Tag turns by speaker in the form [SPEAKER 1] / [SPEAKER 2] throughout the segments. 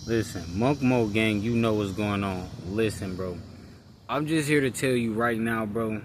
[SPEAKER 1] Listen, Monk Mo gang, you know what's going on. Listen, bro. I'm just here to tell you right now, bro.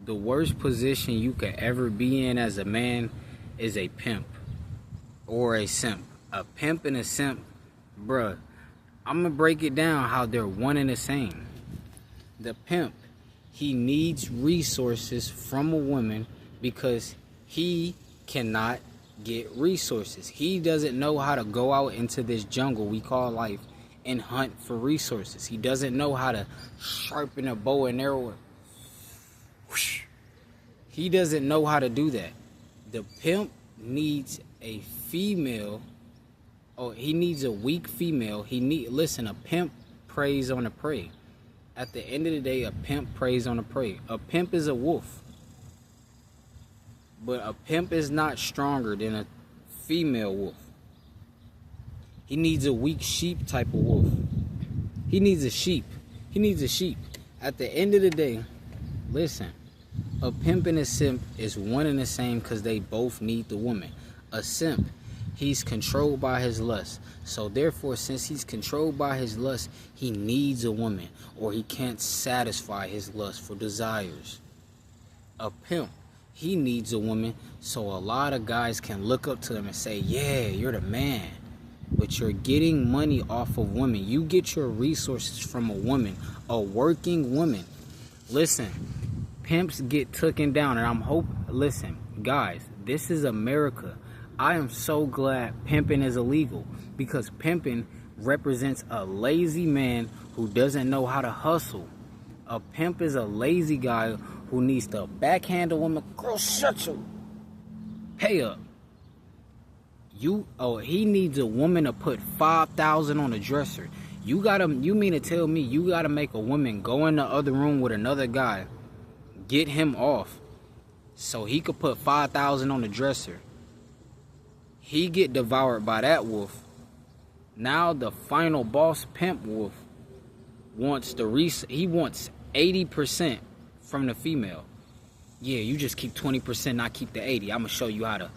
[SPEAKER 1] The worst position you could ever be in as a man is a pimp or a simp. A pimp and a simp, bruh. I'm gonna break it down how they're one and the same. The pimp, he needs resources from a woman because he cannot get resources. He doesn't know how to go out into this jungle we call life and hunt for resources. He doesn't know how to sharpen a bow and arrow. He doesn't know how to do that. The pimp needs a female. Oh, he needs a weak female. Listen, a pimp preys on a prey. At the end of the day, a pimp preys on a prey. A pimp is a wolf. But a pimp is not stronger than a female wolf. He needs a weak sheep type of wolf. He needs a sheep. He needs a sheep. At the end of the day, listen, a pimp and a simp is one and the same because they both need the woman. A simp, he's controlled by his lust. So therefore, since he's controlled by his lust, he needs a woman or he can't satisfy his lust for desires. A pimp, he needs a woman so a lot of guys can look up to him and say, yeah, you're the man. But you're getting money off of women. You get your resources from a woman, a working woman. Listen, pimps get taken down, and listen, guys, this is America. I am so glad pimping is illegal because pimping represents a lazy man who doesn't know how to hustle. A pimp is a lazy guy who needs to backhand a woman. Girl, shut you. Pay up. He needs a woman to put $5,000 on the dresser. You mean to tell me you gotta make a woman go in the other room with another guy, get him off, so he could put $5,000 on the dresser. He get devoured by that wolf. Now the final boss pimp wolf wants he wants 80% from the female. Yeah, you just keep 20%, not keep the 80. I'm gonna show you how to,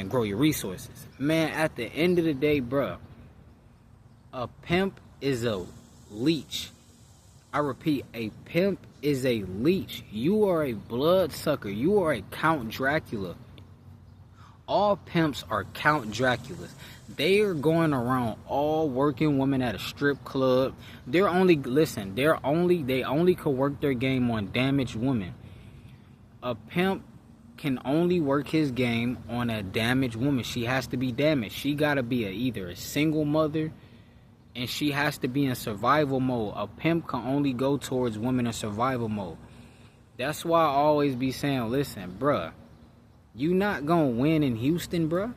[SPEAKER 1] grow your resources. Man, at the end of the day, bruh, a pimp is a leech. I repeat, a pimp is a leech. You are a bloodsucker. You are a Count Dracula. All pimps are Count Draculas. They are going around all working women at a strip club. They only could work their game on damaged women. A pimp can only work his game on a damaged woman. She has to be damaged. She gotta be either a single mother, and she has to be in survival mode. A pimp can only go towards women in survival mode. That's why I always be saying, listen, bruh, you not gonna win in Houston, bruh.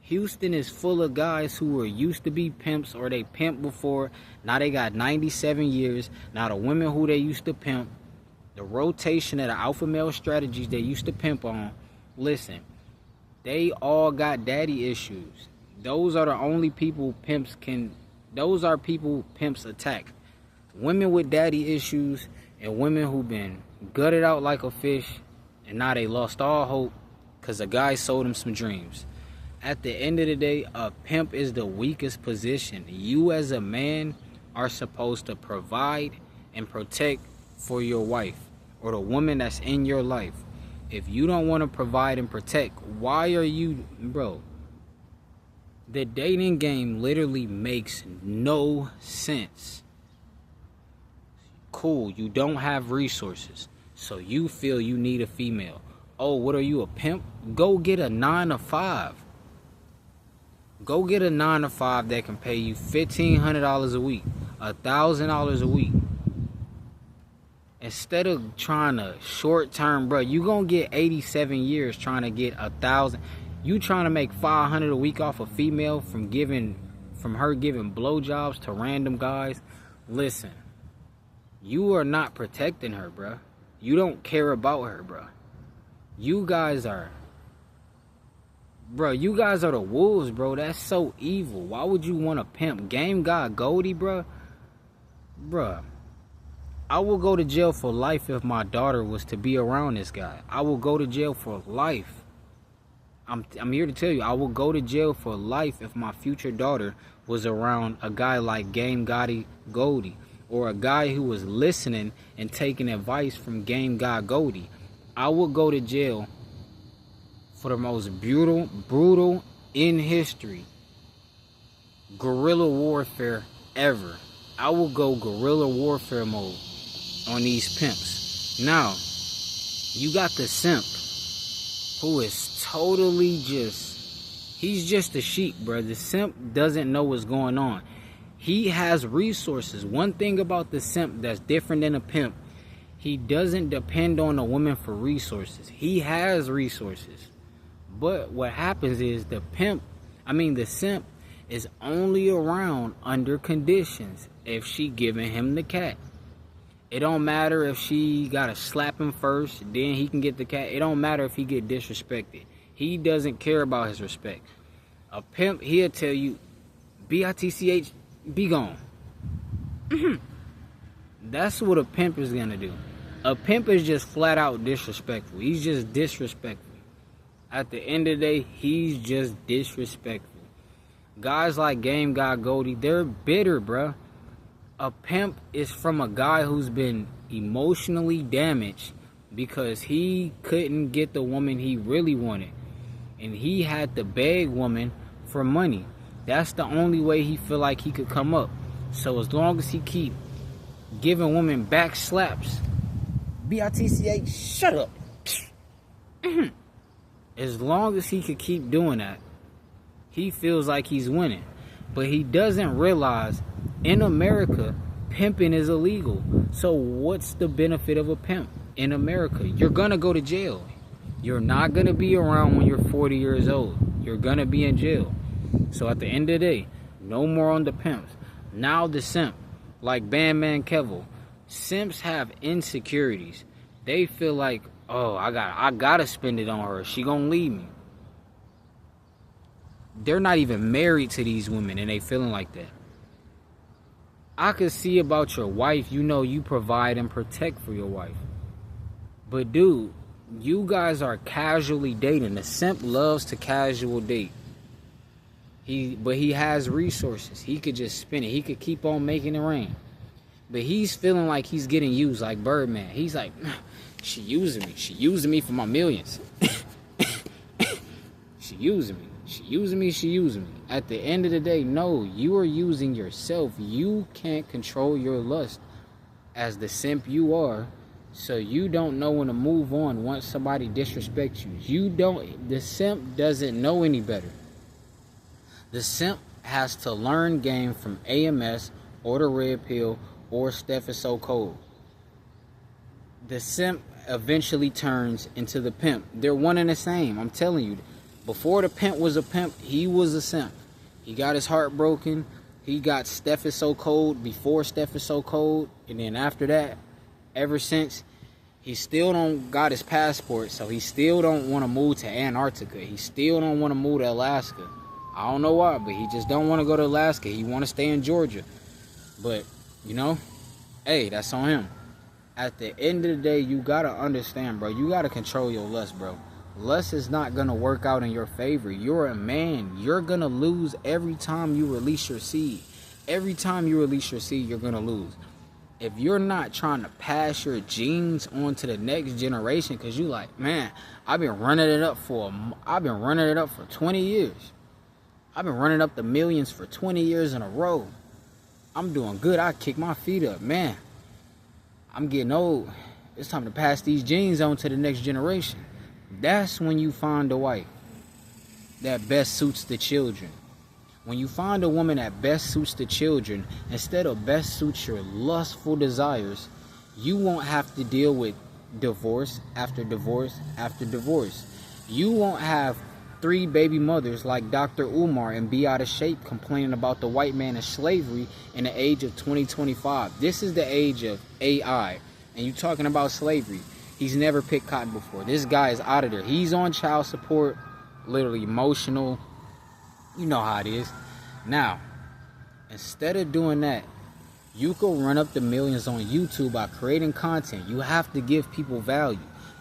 [SPEAKER 1] Houston is full of guys who were used to be pimps or they pimped before. Now they got 97 years. Now the women who they used to pimp, the rotation of the alpha male strategies they used to pimp on, listen, they all got daddy issues. Those are the only people pimps attack. Women with daddy issues and women who've been gutted out like a fish and now they lost all hope because a guy sold them some dreams. At the end of the day, a pimp is the weakest position. You as a man are supposed to provide and protect for your wife or the woman that's in your life. If you don't want to provide and protect, why are you, bro? The dating game literally makes no sense. Cool, you don't have resources, so you feel you need a female. Oh, what are you, a pimp? Go get a 9-to-5. Go get a 9-to-5 that can pay you $1,500 a week, $1,000 a week. Instead of trying to short term, bro, you gonna get 87 years trying to get 1,000. You trying to make $500 a week off a female from her giving blowjobs to random guys. Listen, you are not protecting her, bro. You don't care about her, bro. You guys are the wolves, bro. That's so evil. Why would you want to pimp? Game God Goldie, bro. Bruh, I will go to jail for life if my daughter was to be around this guy. I will go to jail for life. I'm here to tell you, I will go to jail for life if my future daughter was around a guy like Game Gotti Goldie, or a guy who was listening and taking advice from Game God Goldie. I will go to jail for the most brutal in history guerrilla warfare ever. I will go guerrilla warfare mode on these pimps. Now, you got the simp who is totally he's just a sheep, bro. The simp doesn't know what's going on. He has resources. One thing about the simp that's different than a pimp, he doesn't depend on a woman for resources. He has resources. But what happens is the simp is only around under conditions if she giving him the cat. It don't matter if she gotta slap him first, then he can get the cat. It don't matter if he get disrespected. He doesn't care about his respect. A pimp, he'll tell you, BITCH, be gone. That's what a pimp is gonna do. A pimp is just flat out disrespectful. He's just disrespectful. At the end of the day, he's just disrespectful. Guys like Game God Goldie, they're bitter, bruh. A pimp is from a guy who's been emotionally damaged because he couldn't get the woman he really wanted. And he had to beg women for money. That's the only way he feel like he could come up. So as long as he keep giving women back slaps, BITCH, shut up. As long as he could keep doing that, he feels like he's winning. But he doesn't realize in America, pimping is illegal. So what's the benefit of a pimp in America? You're going to go to jail. You're not going to be around when you're 40 years old. You're going to be in jail. So at the end of the day, no more on the pimps. Now the simp, like Bandman Kevo. Simps have insecurities. They feel like, oh, I gotta spend it on her. She gonna leave me. They're not even married to these women and they feeling like that. I could see about your wife, you know you provide and protect for your wife. But dude, you guys are casually dating. The simp loves to casual date. But he has resources. He could just spend it. He could keep on making it rain. But he's feeling like he's getting used like Birdman. He's like, she using me. She using me for my millions. She using me. She using me. She using me. At the end of the day, no, you are using yourself. You can't control your lust as the simp you are. So you don't know when to move on once somebody disrespects you. The simp doesn't know any better. The simp has to learn game from AMS or the Red Pill or Steph is So Cold. The simp eventually turns into the pimp. They're one and the same. I'm telling you. Before the pimp was a pimp, he was a simp. He got his heart broken. He got Steph is So Cold before Steph is So Cold. And then after that, ever since, he still don't got his passport. So he still don't want to move to Antarctica. He still don't want to move to Alaska. I don't know why, but he just don't want to go to Alaska. He want to stay in Georgia. But, you know, hey, that's on him. At the end of the day, you got to understand, bro. You got to control your lust, bro. Lust is not going to work out in your favor. You're a man. You're going to lose every time you release your seed. Every time you release your seed, you're going to lose. If you're not trying to pass your genes on to the next generation, because you like, man, I've been running it up for 20 years. I've been running up the millions for 20 years in a row. I'm doing good. I kick my feet up. Man, I'm getting old. It's time to pass these genes on to the next generation. That's when you find a wife that best suits the children. When you find a woman that best suits the children, instead of best suits your lustful desires, you won't have to deal with divorce after divorce after divorce. You won't have 3 baby mothers like Dr. Umar and be out of shape complaining about the white man and slavery in the age of 2025. This is the age of AI. And you talking about slavery. He's never picked cotton before. This guy is out of there. He's on child support, literally emotional. You know how it is. Now, instead of doing that, you can run up the millions on YouTube by creating content. You have to give people value.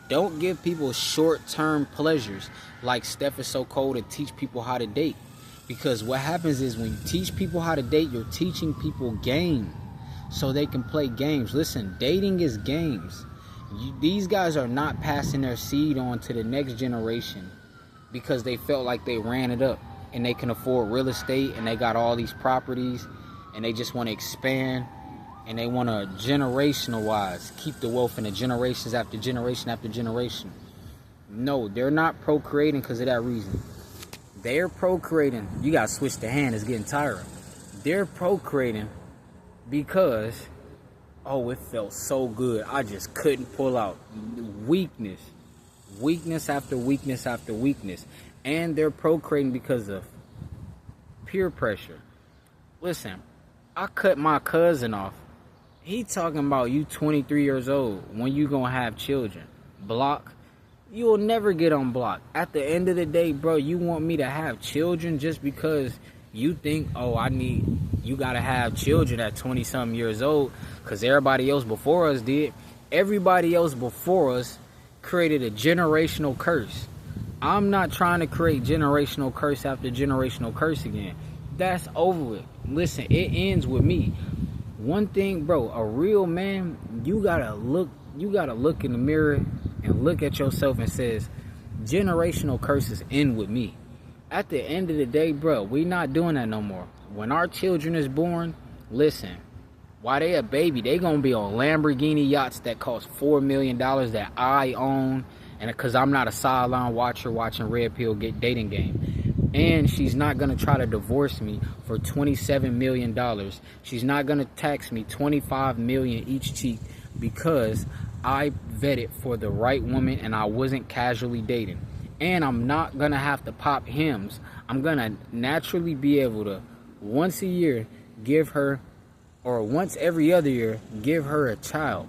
[SPEAKER 1] Don't give people short-term pleasures like Steph is so cold to teach people how to date. Because what happens is when you teach people how to date, you're teaching people game so they can play games. Listen, dating is games. These guys are not passing their seed on to the next generation because they felt like they ran it up and they can afford real estate and they got all these properties and they just want to expand and they want to generational wise keep the wealth in the generations after generation after generation. No, they're not procreating because of that reason. They're procreating. You got to switch the hand. It's getting tiring. They're procreating because, oh, it felt so good. I just couldn't pull out. Weakness. Weakness after weakness after weakness. And they're procreating because of peer pressure. Listen, I cut my cousin off. He talking about you 23 years old. When you gonna have children? Block. You'll never get unblocked. At the end of the day, bro, you want me to have children just because you think, oh, you gotta have children at 20-something years old because everybody else before us did. Everybody else before us created a generational curse. I'm not trying to create generational curse after generational curse again. That's over with. Listen, it ends with me. One thing, bro, a real man, you gotta look in the mirror and look at yourself and says, generational curses end with me. At the end of the day, bro, we not doing that no more. When our children is born, listen, while they a baby, they gonna be on Lamborghini yachts that cost $4 million that I own, and because I'm not a sideline watcher watching Red Pill get dating game. And she's not gonna try to divorce me for $27 million. She's not gonna tax me $25 million each cheek because I vetted for the right woman and I wasn't casually dating. And I'm not gonna have to pop hymns. I'm gonna naturally be able to once a year give her, or once every other year, give her a child.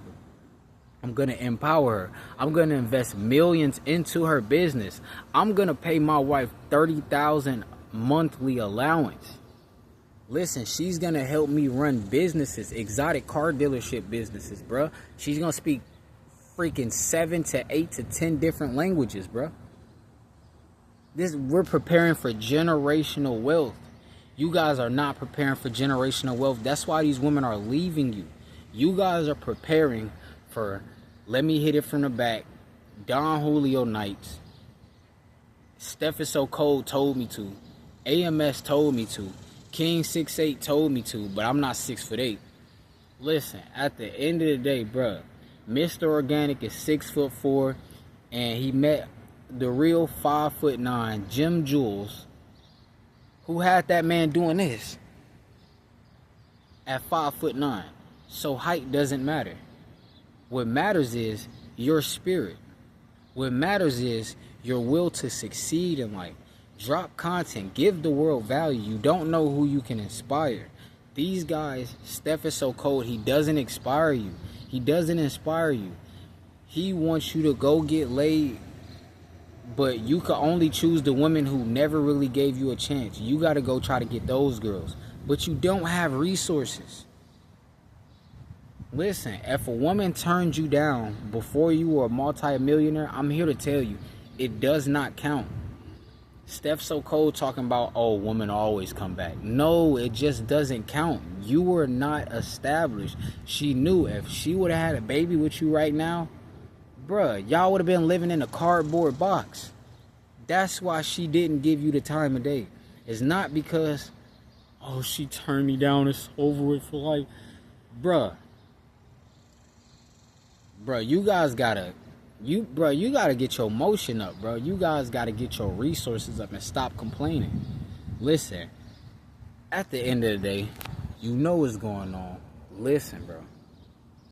[SPEAKER 1] I'm gonna empower her. I'm gonna invest millions into her business. I'm gonna pay my wife $30,000 monthly allowance. Listen, she's gonna help me run businesses, exotic car dealership businesses, bruh. She's gonna speak freaking 7 to 8 to 10 different languages, bruh. We're preparing for generational wealth. You guys are not preparing for generational wealth. That's why these women are leaving you. You guys are preparing for, let me hit it from the back, Don Julio nights. Steph is so cold told me to. AMS told me to. King 6'8" told me to, but I'm not 6'8". Listen, at the end of the day, bruh, Mr. Organic is 6'4", and he met the real 5'9", Jim Jules, who had that man doing this at 5'9". So height doesn't matter. What matters is your spirit. What matters is your will to succeed in life. Drop content. Give the world value. You don't know who you can inspire. These guys, Steph is so cold, he doesn't inspire you. He doesn't inspire you. He wants you to go get laid, but you can only choose the women who never really gave you a chance. You got to go try to get those girls. But you don't have resources. Listen, if a woman turned you down before you were a multi-millionaire, I'm here to tell you, it does not count. Steph so cold talking about, oh, women always come back. No, it just doesn't count. You were not established. She knew if she would have had a baby with you right now, bruh, y'all would have been living in a cardboard box. That's why she didn't give you the time of day. It's not because, oh, she turned me down, it's over with for life. Bruh, you guys gotta, you gotta get your motion up, bro. You guys gotta get your resources up and stop complaining. Listen, at the end of the day, you know what's going on. Listen, bro.